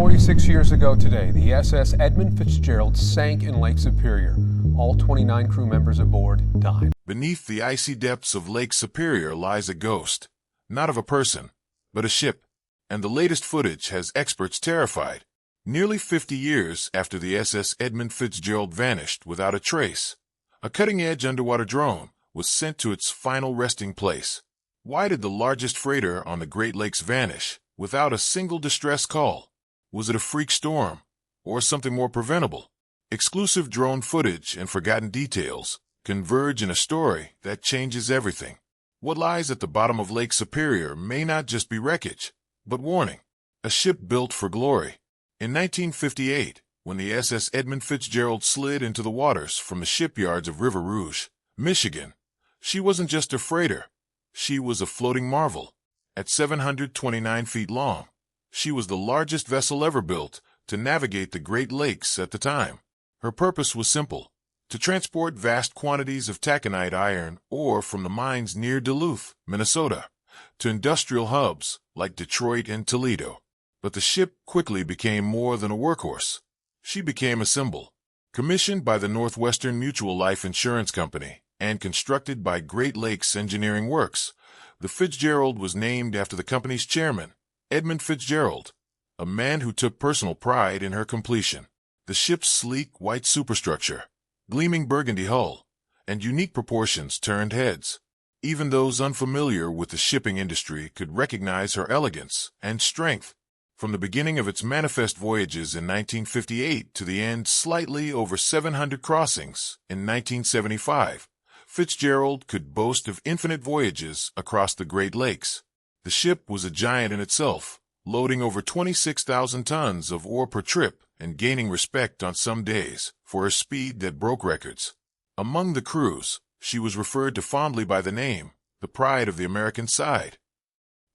46 years ago today, the SS Edmund Fitzgerald sank in Lake Superior. All 29 crew members aboard died. Beneath the icy depths of Lake Superior lies a ghost, not of a person, but a ship, and the latest footage has experts terrified. Nearly 50 years after the SS Edmund Fitzgerald vanished without a trace, a cutting-edge underwater drone was sent to its final resting place. Why did the largest freighter on the Great Lakes vanish without a single distress call? Was it a freak storm, or something more preventable? Exclusive drone footage and forgotten details converge in a story that changes everything. What lies at the bottom of Lake Superior may not just be wreckage, but warning. A ship built for glory. In 1958, when the SS Edmund Fitzgerald slid into the waters from the shipyards of River Rouge, Michigan, she wasn't just a freighter. She was a floating marvel. At 729 feet long, she was the largest vessel ever built to navigate the Great Lakes at the time. Her purpose was simple: to transport vast quantities of taconite iron ore from the mines near Duluth, Minnesota, to industrial hubs like Detroit and Toledo. But the ship quickly became more than a workhorse. She became a symbol. Commissioned by the Northwestern Mutual Life Insurance Company and constructed by Great Lakes Engineering Works, the Fitzgerald was named after the company's chairman, Edmund Fitzgerald, a man who took personal pride in her completion. The ship's sleek white superstructure, gleaming burgundy hull, and unique proportions turned heads. Even those unfamiliar with the shipping industry could recognize her elegance and strength. From the beginning of its manifest voyages in 1958 to the end slightly over 700 crossings in 1975, Fitzgerald could boast of infinite voyages across the Great Lakes. The ship was a giant in itself, loading over 26,000 tons of ore per trip and gaining respect on some days for her speed that broke records. Among the crews, she was referred to fondly by the name, the pride of the American side.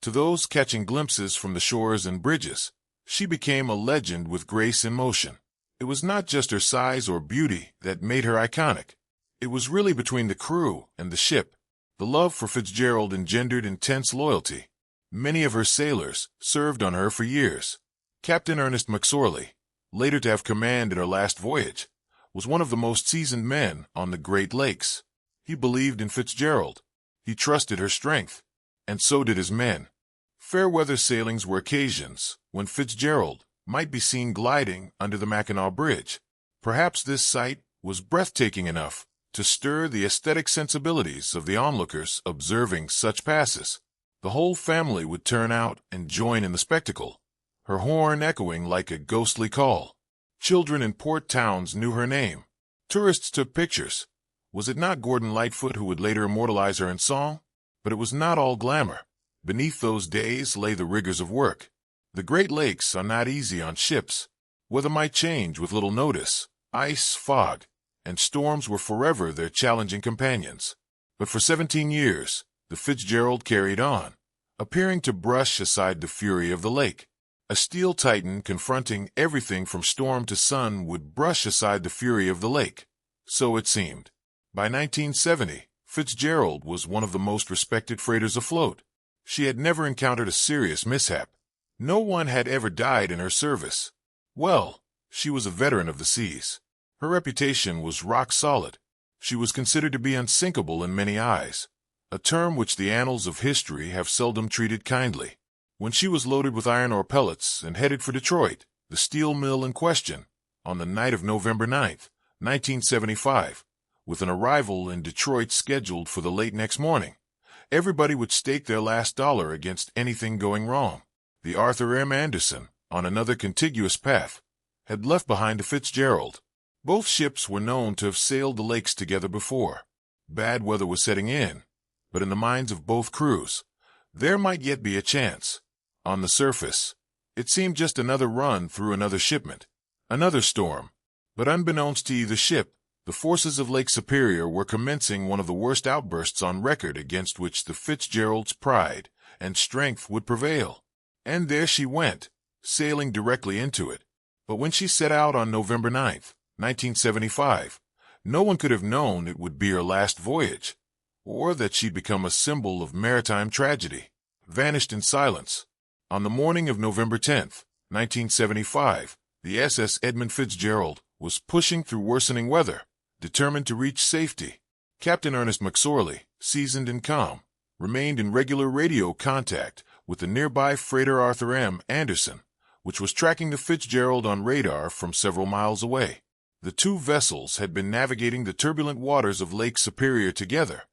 To those catching glimpses from the shores and bridges, she became a legend with grace in motion. It was not just her size or beauty that made her iconic. It was really between the crew and the ship. The love for Fitzgerald engendered intense loyalty. Many of her sailors served on her for years. Captain Ernest McSorley, later to have command in her last voyage, was one of the most seasoned men on the Great Lakes. He believed in Fitzgerald. He trusted her strength, and so did his men. Fair-weather sailings were occasions when Fitzgerald might be seen gliding under the Mackinac Bridge. Perhaps this sight was breathtaking enough to stir the aesthetic sensibilities of the onlookers observing such passes. The whole family would turn out and join in the spectacle, her horn echoing like a ghostly call. Children in port towns knew her name. Tourists took pictures. Was it not Gordon Lightfoot who would later immortalize her in song? But it was not all glamour. Beneath those days lay the rigors of work. The Great Lakes are not easy on ships. Weather might change with little notice. Ice, fog, and storms were forever their challenging companions. But for 17 years, the Fitzgerald carried on, appearing to brush aside the fury of the lake. A steel titan confronting everything from storm to sun would brush aside the fury of the lake. So it seemed. By 1970, Fitzgerald was one of the most respected freighters afloat. She had never encountered a serious mishap. No one had ever died in her service. Well, she was a veteran of the seas. Her reputation was rock solid. She was considered to be unsinkable in many eyes, a term which the annals of history have seldom treated kindly. When she was loaded with iron ore pellets and headed for Detroit, the steel mill in question, on the night of November 9th, 1975, with an arrival in Detroit scheduled for the late next morning, everybody would stake their last dollar against anything going wrong. The Arthur M. Anderson, on another contiguous path, had left behind a Fitzgerald. Both ships were known to have sailed the lakes together before. Bad weather was setting in, but in the minds of both crews, there might yet be a chance. On the surface, it seemed just another run through another shipment, another storm. But unbeknownst to either ship, the forces of Lake Superior were commencing one of the worst outbursts on record against which the Fitzgerald's pride and strength would prevail. And there she went, sailing directly into it. But when she set out on November 9th, 1975, no one could have known it would be her last voyage, or that she'd become a symbol of maritime tragedy. Vanished in silence. On the morning of November 10th, 1975, the SS Edmund Fitzgerald was pushing through worsening weather, determined to reach safety. Captain Ernest McSorley, seasoned and calm, remained in regular radio contact with the nearby freighter Arthur M. Anderson, which was tracking the Fitzgerald on radar from several miles away. The two vessels had been navigating the turbulent waters of Lake Superior together,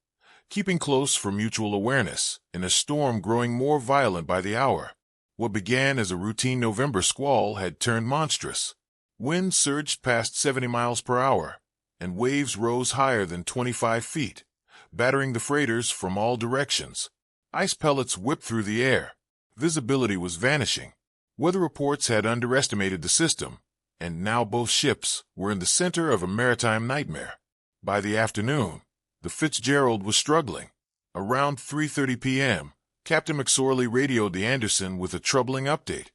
keeping close for mutual awareness in a storm growing more violent by the hour. What began as a routine November squall had turned monstrous. Wind surged past 70 miles per hour, and waves rose higher than 25 feet, battering the freighters from all directions. Ice pellets whipped through the air. Visibility was vanishing. Weather reports had underestimated the system, and now both ships were in the center of a maritime nightmare. By the afternoon, the Fitzgerald was struggling. Around 3:30 p.m., Captain McSorley radioed the Anderson with a troubling update.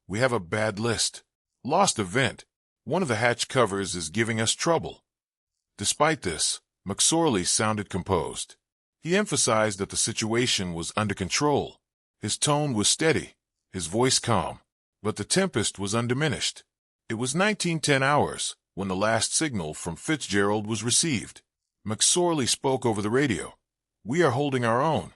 "We have a bad list. Lost a vent. One of the hatch covers is giving us trouble." Despite this, McSorley sounded composed. He emphasized that the situation was under control. His tone was steady, his voice calm, but the tempest was undiminished. It was 1910 hours when the last signal from Fitzgerald was received. McSorley spoke over the radio. "We are holding our own."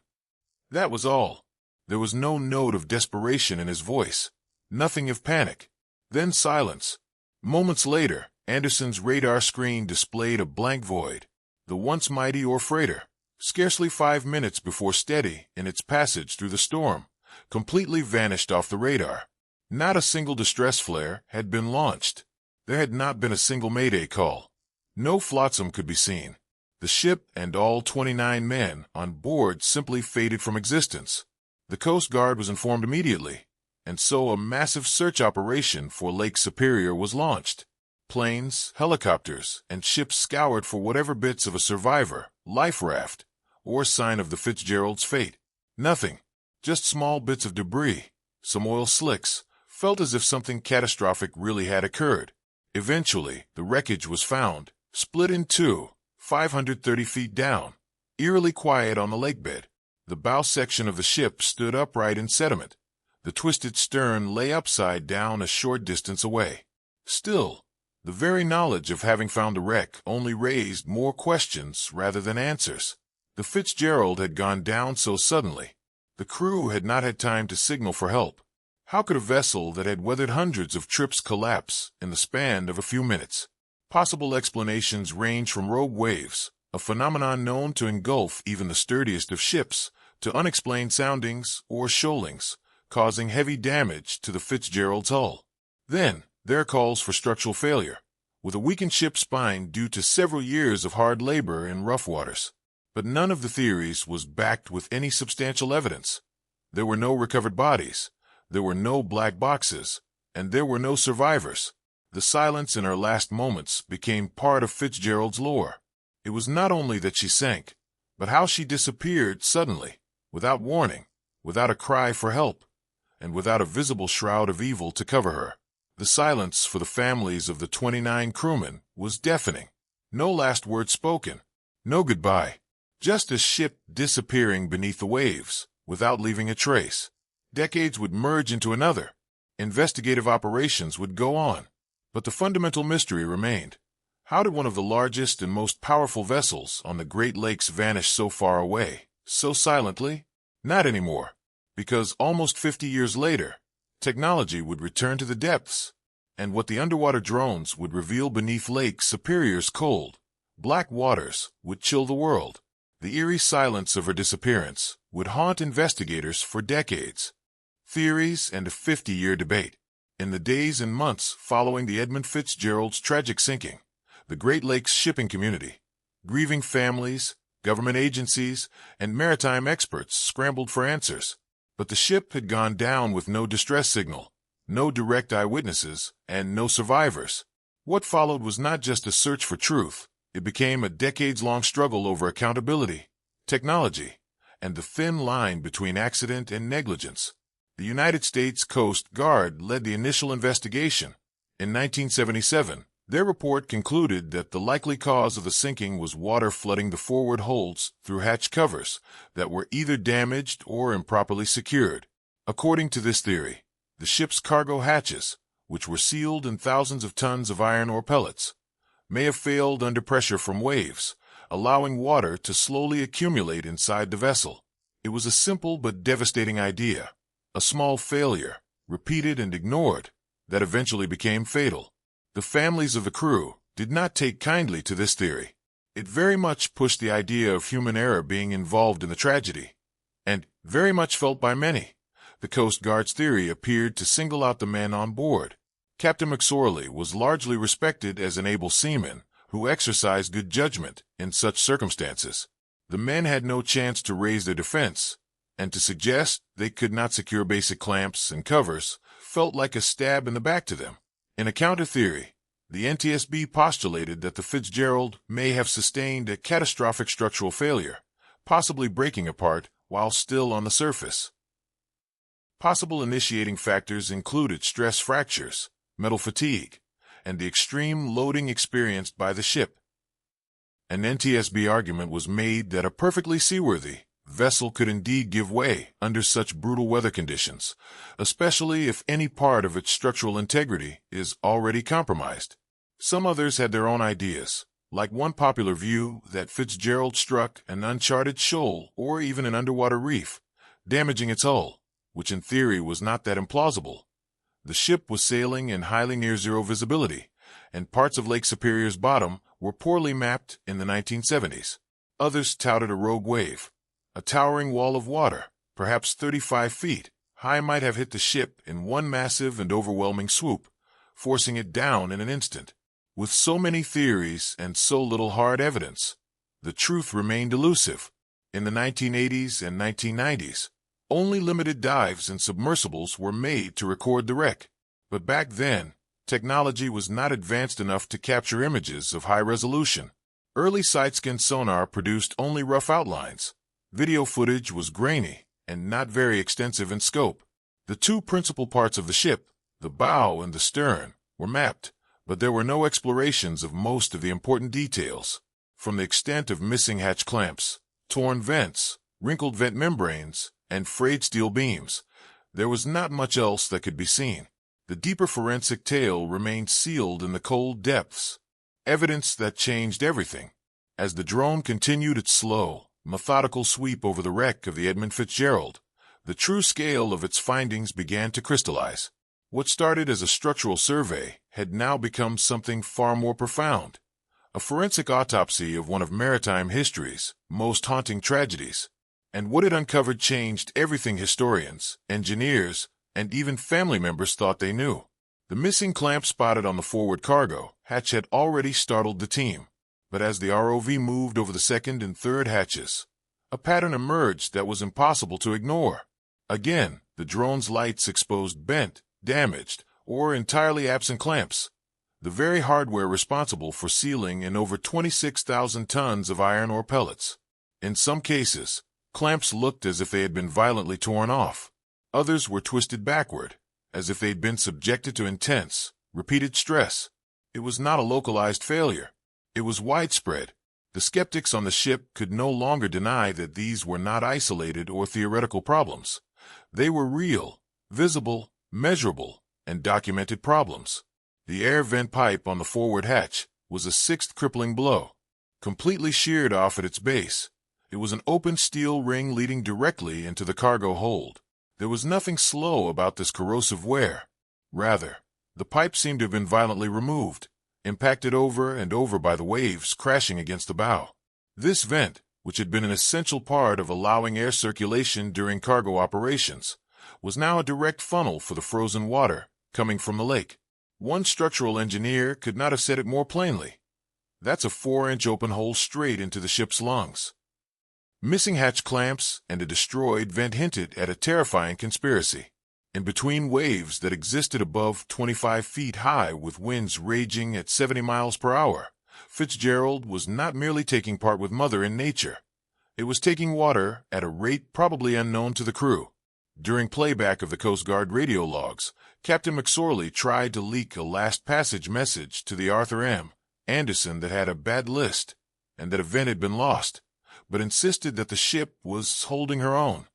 That was all. There was no note of desperation in his voice, nothing of panic. Then silence. Moments later, Anderson's radar screen displayed a blank void. The once mighty ore freighter, scarcely 5 minutes before steady in its passage through the storm, completely vanished off the radar. Not a single distress flare had been launched. There had not been a single mayday call. No flotsam could be seen. The ship and all 29 men on board simply faded from existence. The Coast Guard was informed immediately, and so a massive search operation for Lake Superior was launched. Planes, helicopters, and ships scoured for whatever bits of a survivor, life raft, or sign of the Fitzgerald's fate. Nothing. Just small bits of debris, some oil slicks, felt as if something catastrophic really had occurred. Eventually, the wreckage was found, split in two, 530 feet down, eerily quiet on the lakebed. The bow section of the ship stood upright in sediment. The twisted stern lay upside down a short distance away. Still, the very knowledge of having found the wreck only raised more questions rather than answers. The Fitzgerald had gone down so suddenly. The crew had not had time to signal for help. How could a vessel that had weathered hundreds of trips collapse in the span of a few minutes? Possible explanations range from rogue waves, a phenomenon known to engulf even the sturdiest of ships, to unexplained soundings or shoalings, causing heavy damage to the Fitzgerald's hull. Then, there are calls for structural failure, with a weakened ship's spine due to several years of hard labor in rough waters. But none of the theories was backed with any substantial evidence. There were no recovered bodies, there were no black boxes, and there were no survivors. The silence in her last moments became part of Fitzgerald's lore. It was not only that she sank, but how she disappeared suddenly, without warning, without a cry for help, and without a visible shroud of evil to cover her. The silence for the families of the 29 crewmen was deafening. No last word spoken, no goodbye, just a ship disappearing beneath the waves, without leaving a trace. Decades would merge into another. Investigative operations would go on. But the fundamental mystery remained. How did one of the largest and most powerful vessels on the Great Lakes vanish so far away, so silently? Not anymore, because almost 50 years later, technology would return to the depths, and what the underwater drones would reveal beneath Lake Superior's cold, black waters would chill the world. The eerie silence of her disappearance would haunt investigators for decades. Theories and a 50-year debate. In the days and months following the Edmund Fitzgerald's tragic sinking, the Great Lakes shipping community, grieving families, government agencies, and maritime experts scrambled for answers. But the ship had gone down with no distress signal, no direct eyewitnesses, and no survivors. What followed was not just a search for truth. It became a decades-long struggle over accountability, technology, and the thin line between accident and negligence. The United States Coast Guard led the initial investigation. In 1977, their report concluded that the likely cause of the sinking was water flooding the forward holds through hatch covers that were either damaged or improperly secured. According to this theory, The ship's cargo hatches, which were sealed in thousands of tons of iron ore pellets, may have failed under pressure from waves, allowing water to slowly accumulate inside the vessel. It was a simple but devastating idea, a small failure, repeated and ignored, that eventually became fatal. The families of the crew did not take kindly to this theory. It very much pushed the idea of human error being involved in the tragedy, and, very much felt by many, the Coast Guard's theory appeared to single out the men on board. Captain McSorley was largely respected as an able seaman who exercised good judgment in such circumstances. The men had no chance to raise their defense, and to suggest they could not secure basic clamps and covers felt like a stab in the back to them. In a counter-theory, the NTSB postulated that the Fitzgerald may have sustained a catastrophic structural failure, possibly breaking apart while still on the surface. Possible initiating factors included stress fractures, metal fatigue, and the extreme loading experienced by the ship. An NTSB argument was made that a perfectly seaworthy vessel could indeed give way under such brutal weather conditions, especially if any part of its structural integrity is already compromised. Some others had their own ideas, like one popular view that Fitzgerald struck an uncharted shoal or even an underwater reef, damaging its hull, which in theory was not that implausible. The ship was sailing in highly near-zero visibility, and parts of Lake Superior's bottom were poorly mapped in the 1970s. Others touted a rogue wave. A towering wall of water, perhaps 35 feet high, might have hit the ship in one massive and overwhelming swoop, forcing it down in an instant. With so many theories and so little hard evidence, the truth remained elusive. In the 1980s and 1990s, only limited dives and submersibles were made to record the wreck. But back then, technology was not advanced enough to capture images of high resolution. Early side-scan sonar produced only rough outlines. Video footage was grainy and not very extensive in scope. The two principal parts of the ship, the bow and the stern, were mapped, but there were no explorations of most of the important details. From the extent of missing hatch clamps, torn vents, wrinkled vent membranes, and frayed steel beams, there was not much else that could be seen. The deeper forensic tale remained sealed in the cold depths, evidence that changed everything. As the drone continued its slow, methodical sweep over the wreck of the Edmund Fitzgerald, the true scale of its findings began to crystallize. What started as a structural survey had now become something far more profound, a forensic autopsy of one of maritime history's most haunting tragedies. And what it uncovered changed everything historians, engineers, and even family members thought they knew. The missing clamp spotted on the forward cargo hatch had already startled the team, but as the ROV moved over the second and third hatches, a pattern emerged that was impossible to ignore. Again, the drone's lights exposed bent, damaged, or entirely absent clamps, the very hardware responsible for sealing in over 26,000 tons of iron ore pellets. In some cases, clamps looked as if they had been violently torn off. Others were twisted backward, as if they'd been subjected to intense, repeated stress. It was not a localized failure. It was widespread. The skeptics on the ship could no longer deny that these were not isolated or theoretical problems. They were real, visible, measurable, and documented problems. The air vent pipe on the forward hatch was a sixth crippling blow. Completely sheared off at its base, it was an open steel ring leading directly into the cargo hold. There was nothing slow about this corrosive wear. Rather, the pipe seemed to have been violently removed, impacted over and over by the waves crashing against the bow. This vent, which had been an essential part of allowing air circulation during cargo operations, was now a direct funnel for the frozen water coming from the lake. One structural engineer could not have said it more plainly. That's a 4-inch open hole straight into the ship's lungs. Missing hatch clamps and a destroyed vent hinted at a terrifying conspiracy. In between waves that existed above 25 feet high with winds raging at 70 miles per hour, Fitzgerald was not merely taking part with Mother in nature. It was taking water at a rate probably unknown to the crew. During playback of the Coast Guard radio logs, Captain McSorley tried to leak a last passage message to the Arthur M. Anderson that had a bad list and that a vent had been lost, but insisted that the ship was holding her own.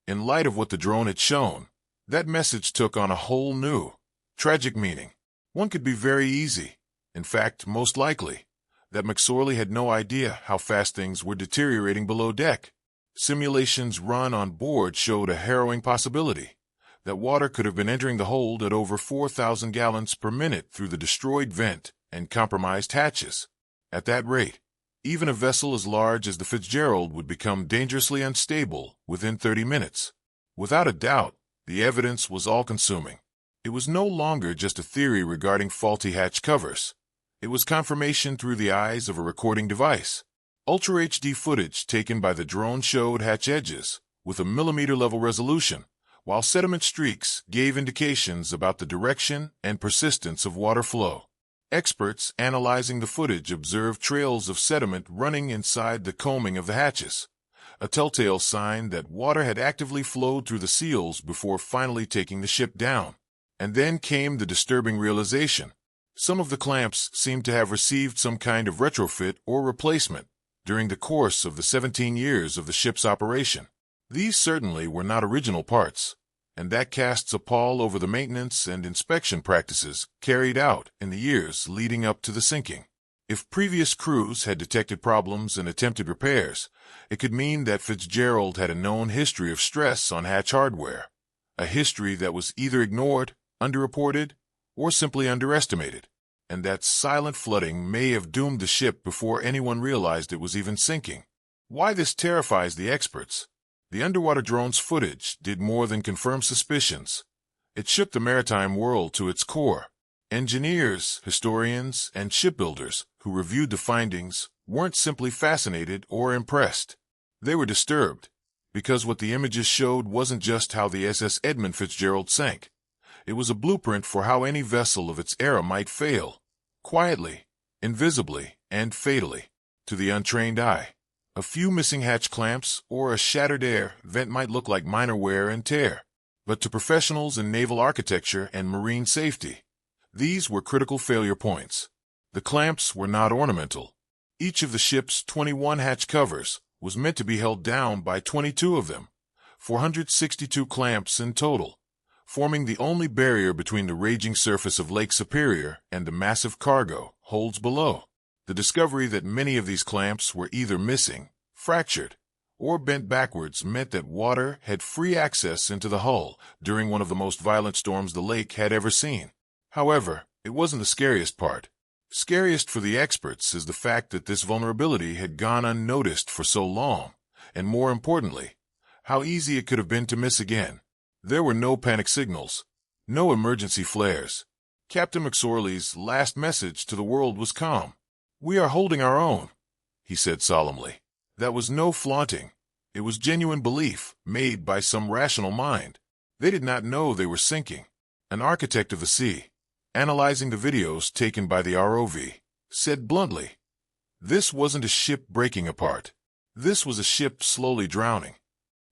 In light of what the drone had shown, That message took on a whole new, tragic meaning. One could be very easy, in fact, most likely, that McSorley had no idea how fast things were deteriorating below deck. Simulations run on board showed a harrowing possibility that water could have been entering the hold at over 4,000 gallons per minute through the destroyed vent and compromised hatches. At that rate, even a vessel as large as the Fitzgerald would become dangerously unstable within 30 minutes. Without a doubt, the evidence was all-consuming. It was no longer just a theory regarding faulty hatch covers. It was confirmation through the eyes of a recording device. Ultra HD footage taken by the drone showed hatch edges with a millimeter-level resolution, while sediment streaks gave indications about the direction and persistence of water flow. Experts analyzing the footage observed trails of sediment running inside the coaming of the hatches, a telltale sign that water had actively flowed through the seals before finally taking the ship down. And then came the disturbing realization. Some of the clamps seemed to have received some kind of retrofit or replacement during the course of the 17 years of the ship's operation. These certainly were not original parts, and that casts a pall over the maintenance and inspection practices carried out in the years leading up to the sinking. If previous crews had detected problems and attempted repairs, it could mean that Fitzgerald had a known history of stress on hatch hardware, a history that was either ignored, underreported, or simply underestimated, and that silent flooding may have doomed the ship before anyone realized it was even sinking. Why this terrifies the experts? The underwater drone's footage did more than confirm suspicions. It shook the maritime world to its core. Engineers, historians, and shipbuilders who reviewed the findings weren't simply fascinated or impressed. They were disturbed, because what the images showed wasn't just how the SS Edmund Fitzgerald sank. It was a blueprint for how any vessel of its era might fail, quietly, invisibly, and fatally, to the untrained eye. A few missing hatch clamps or a shattered air vent might look like minor wear and tear, but to professionals in naval architecture and marine safety, these were critical failure points. The clamps were not ornamental. Each of the ship's 21 hatch covers was meant to be held down by 22 of them, 462 clamps in total, forming the only barrier between the raging surface of Lake Superior and the massive cargo holds below. The discovery that many of these clamps were either missing, fractured, or bent backwards meant that water had free access into the hull during one of the most violent storms the lake had ever seen. However, it wasn't the scariest part. Scariest for the experts is the fact that this vulnerability had gone unnoticed for so long, and more importantly, how easy it could have been to miss again. There were no panic signals, no emergency flares. Captain McSorley's last message to the world was calm. "We are holding our own," he said solemnly. That was no flaunting. It was genuine belief made by some rational mind. They did not know they were sinking. An architect of the sea, analyzing the videos taken by the ROV, said bluntly, "This wasn't a ship breaking apart. This was a ship slowly drowning.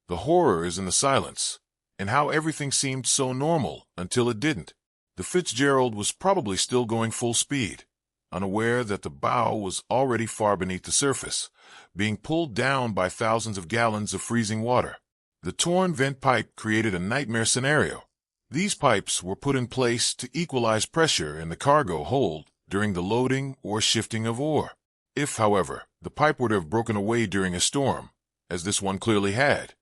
The horror is in the silence, and how everything seemed so normal until it didn't." The Fitzgerald was probably still going full speed, unaware that the bow was already far beneath the surface, being pulled down by thousands of gallons of freezing water. The torn vent pipe created a nightmare scenario. These pipes were put in place to equalize pressure in the cargo hold during the loading or shifting of ore. If, however, the pipe were to have broken away during a storm, as this one clearly had,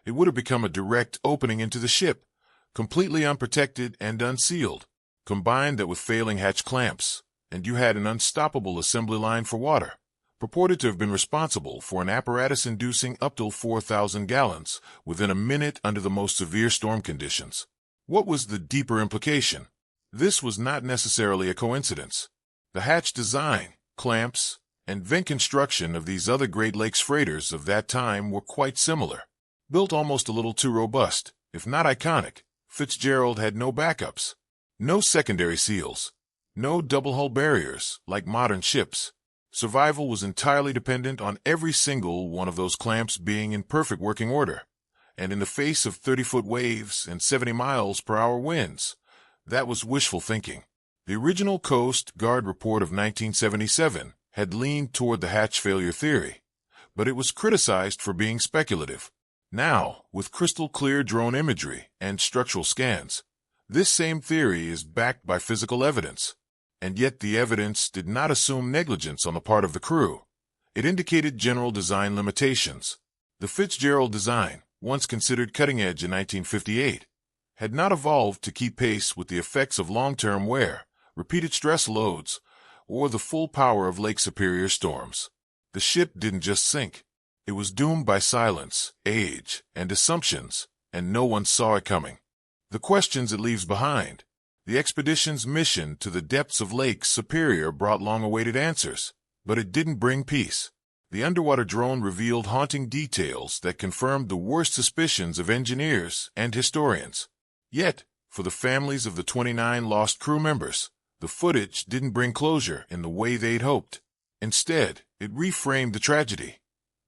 it would have become a direct opening into the ship, completely unprotected and unsealed. Combine that with failing hatch clamps, and you had an unstoppable assembly line for water, purported to have been responsible for an apparatus inducing up to 4,000 gallons within a minute under the most severe storm conditions. What was the deeper implication? This was not necessarily a coincidence. The hatch design, clamps, and vent construction of these other Great Lakes freighters of that time were quite similar. Built almost a little too robust, if not iconic, Fitzgerald had no backups, no secondary seals, no double-hull barriers like modern ships. Survival was entirely dependent on every single one of those clamps being in perfect working order. And in the face of 30-foot waves and 70 miles per hour winds, that was wishful thinking. The original Coast Guard report of 1977 had leaned toward the hatch failure theory, but it was criticized for being speculative. Now, with crystal-clear drone imagery and structural scans, this same theory is backed by physical evidence. And yet the evidence did not assume negligence on the part of the crew. It indicated general design limitations. The Fitzgerald design, once considered cutting-edge in 1958, had not evolved to keep pace with the effects of long-term wear, repeated stress loads, or the full power of Lake Superior storms. The ship didn't just sink. It was doomed by silence, age, and assumptions, and no one saw it coming. The questions it leaves behind. The expedition's mission to the depths of Lake Superior brought long-awaited answers, but it didn't bring peace. The underwater drone revealed haunting details that confirmed the worst suspicions of engineers and historians. Yet, for the families of the 29 lost crew members, the footage didn't bring closure in the way they'd hoped. Instead, it reframed the tragedy,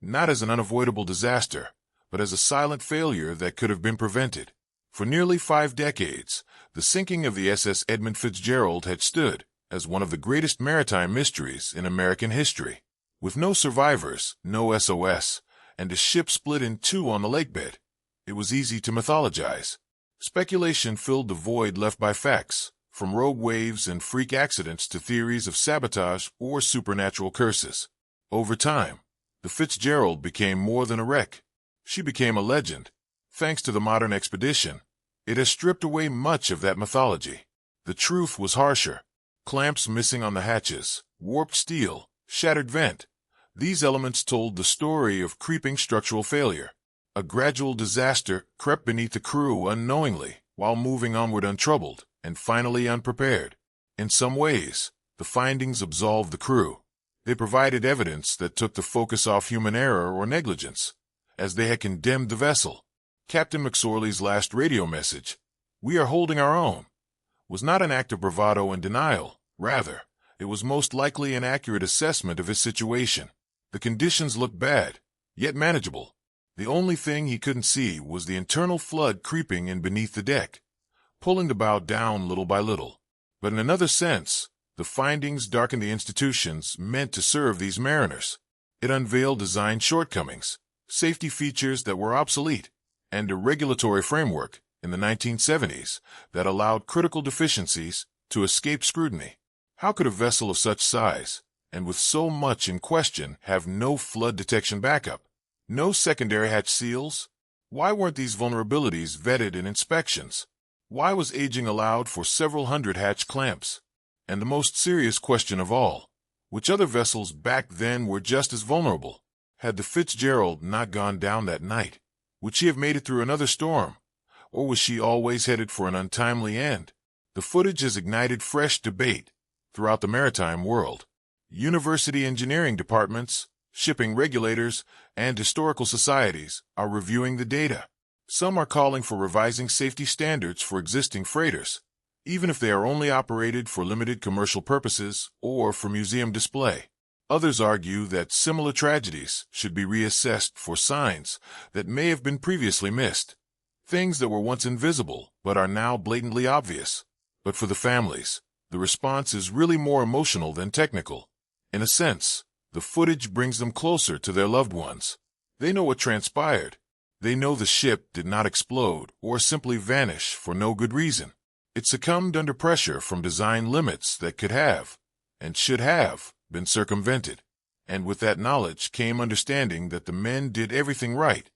not as an unavoidable disaster, but as a silent failure that could have been prevented. For nearly 5 decades, the sinking of the SS Edmund Fitzgerald had stood as one of the greatest maritime mysteries in American history. With no survivors, no SOS, and a ship split in two on the lakebed, it was easy to mythologize. Speculation filled the void left by facts, from rogue waves and freak accidents to theories of sabotage or supernatural curses. Over time, the Fitzgerald became more than a wreck. She became a legend. Thanks to the modern expedition, it has stripped away much of that mythology. The truth was harsher. Clamps missing on the hatches, warped steel, shattered vent. These elements told the story of creeping structural failure. A gradual disaster crept beneath the crew unknowingly, while moving onward untroubled and finally unprepared. In some ways, the findings absolved the crew. They provided evidence that took the focus off human error or negligence, as they had condemned the vessel. Captain McSorley's last radio message, "We are holding our own," was not an act of bravado and denial. Rather, it was most likely an accurate assessment of his situation. The conditions looked bad, yet manageable. The only thing he couldn't see was the internal flood creeping in beneath the deck, pulling the bow down little by little. But in another sense, the findings darkened the institutions meant to serve these mariners. It unveiled design shortcomings, safety features that were obsolete, and a regulatory framework in the 1970s that allowed critical deficiencies to escape scrutiny. How could a vessel of such size, and with so much in question, have no flood detection backup? No secondary hatch seals? Why weren't these vulnerabilities vetted in inspections? Why was aging allowed for several hundred hatch clamps? And the most serious question of all, which other vessels back then were just as vulnerable? Had the Fitzgerald not gone down that night, would she have made it through another storm? Or was she always headed for an untimely end? The footage has ignited fresh debate throughout the maritime world. University engineering departments, shipping regulators, and historical societies are reviewing the data. Some are calling for revising safety standards for existing freighters, even if they are only operated for limited commercial purposes or for museum display. Others argue that similar tragedies should be reassessed for signs that may have been previously missed, things that were once invisible but are now blatantly obvious. But for the families, the response is really more emotional than technical. In a sense, the footage brings them closer to their loved ones. They know what transpired. They know the ship did not explode or simply vanish for no good reason. It succumbed under pressure from design limits that could have, and should have, been circumvented. And with that knowledge came understanding that the men did everything right.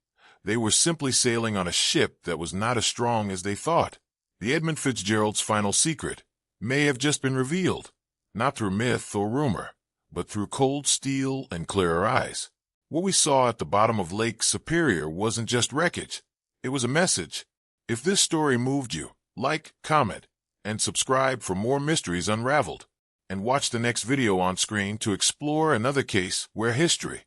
They were simply sailing on a ship that was not as strong as they thought. The Edmund Fitzgerald's final secret may have just been revealed, not through myth or rumor, but through cold steel and clearer eyes. What we saw at the bottom of Lake Superior wasn't just wreckage. It was a message. If this story moved you, like, comment, and subscribe for more mysteries unraveled. And watch the next video on screen to explore another case where history